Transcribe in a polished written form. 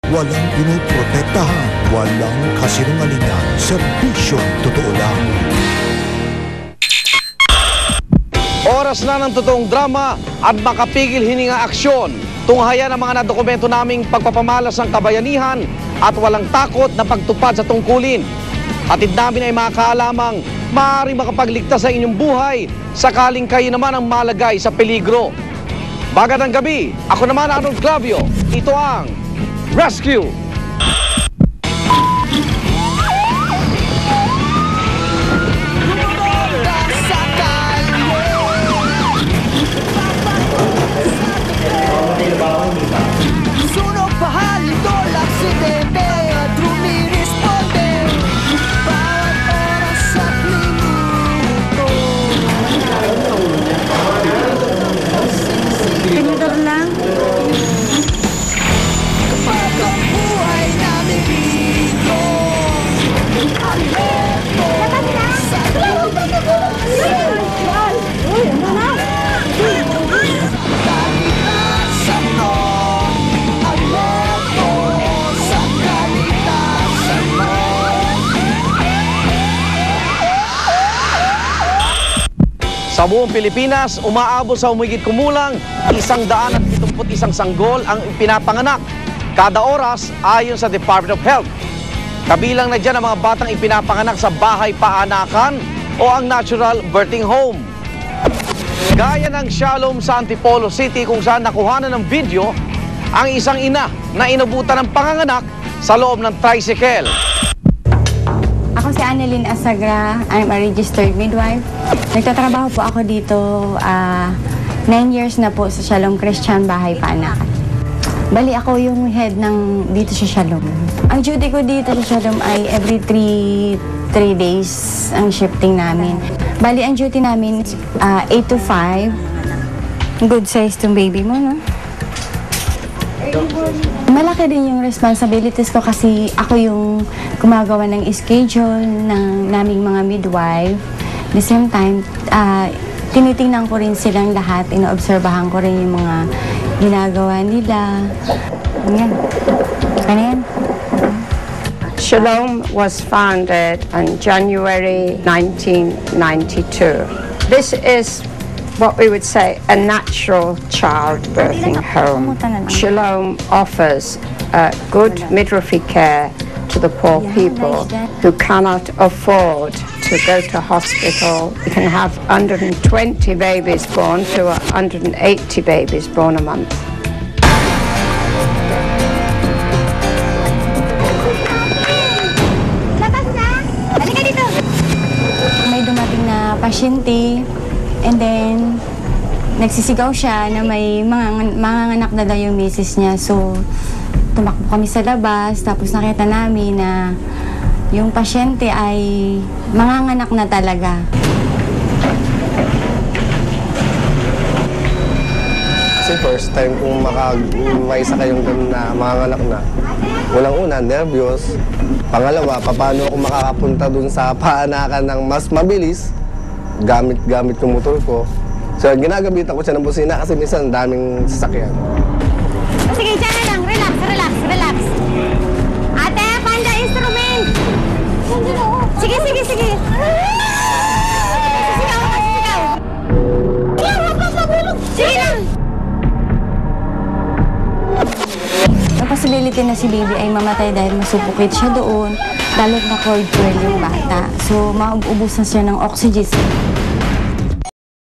Walang pinoprotektahan, walang kasinungalingan, serbisyong totoo lang. Oras na ng totoong drama at makapigil hininga aksyon. Tunghayan ang mga nadokumento naming pagpapamalas ng kabayanihan at walang takot na pagtupad sa tungkulin. Hatid namin ay mga kaalamang maaaring makapagligtas sa inyong buhay sakaling kayo naman ang malagay sa peligro. Magandang gabi, ako naman Arnold Clavio. Ito ang Rescue! Sunog, pahalito, aksidente at rumiresponde bawat oras at minuto. Tinidor lang. Kapag ang buhay namin dito, alerto sa Sa buong Pilipinas, umaabot sa humigit kumulang 171 sanggol ang ipinapanganak kada oras ayon sa Department of Health. Kabilang na dyan ang mga batang ipinapanganak sa bahay paanakan o ang natural birthing home. Gaya ng Shalom sa Antipolo City kung saan nakuhanan ng video ang isang ina na inabutan ng panganganak sa loob ng tricycle. Ako si Annalyn Asagra. I'm a registered midwife. Nagtatrabaho po ako dito 9 years na po sa Shalom Christian Bahay Paanakan. Bali ako yung head ng dito sa Shalom. Ang duty ko dito sa Shalom ay every 3 days ang shifting namin. Bali ang duty namin 8 to 5. Good size tong baby mo, no? Malaki din yung responsibilities ko kasi ako yung gumagawa ng schedule ng naming mga midwife. At the same time, tinitingnan ko rin silang lahat, inoobserbahan ko rin yung mga ginagawa nila. Yan. Ano yan? Shalom was founded on January 1992. This is what we would say a natural childbirthing home. Shalom offers good midwifery care to the poor people who cannot afford to go to hospital. You can have 120 babies born to 180 babies born a month. May dumating na pasyente, and then nagsisigaw siya na may manganganak na daw yung misis niya. So, tumakbo kami sa labas, tapos nakita namin na yung pasyente ay manganganak na talaga. Kasi first time kung may isa kayong ganun na manganganak na, unang-una, nervyos. Pangalawa, paano ako makakapunta dun sa paanakan ng mas mabilis, gamit yung motor ko. So, ginagabitan ko siya ng busina kasi minsan daming sasakyan. Sige, dyan na lang. Relax, relax, relax. Ate, find the instrument! Sige, sige, sige. Sigaw, sigaw. Sige lang. May possibility na si baby ay mamatay dahil masupukit siya doon, lalo't na cord curl yung bata. So, maubusan siya ng oxygen.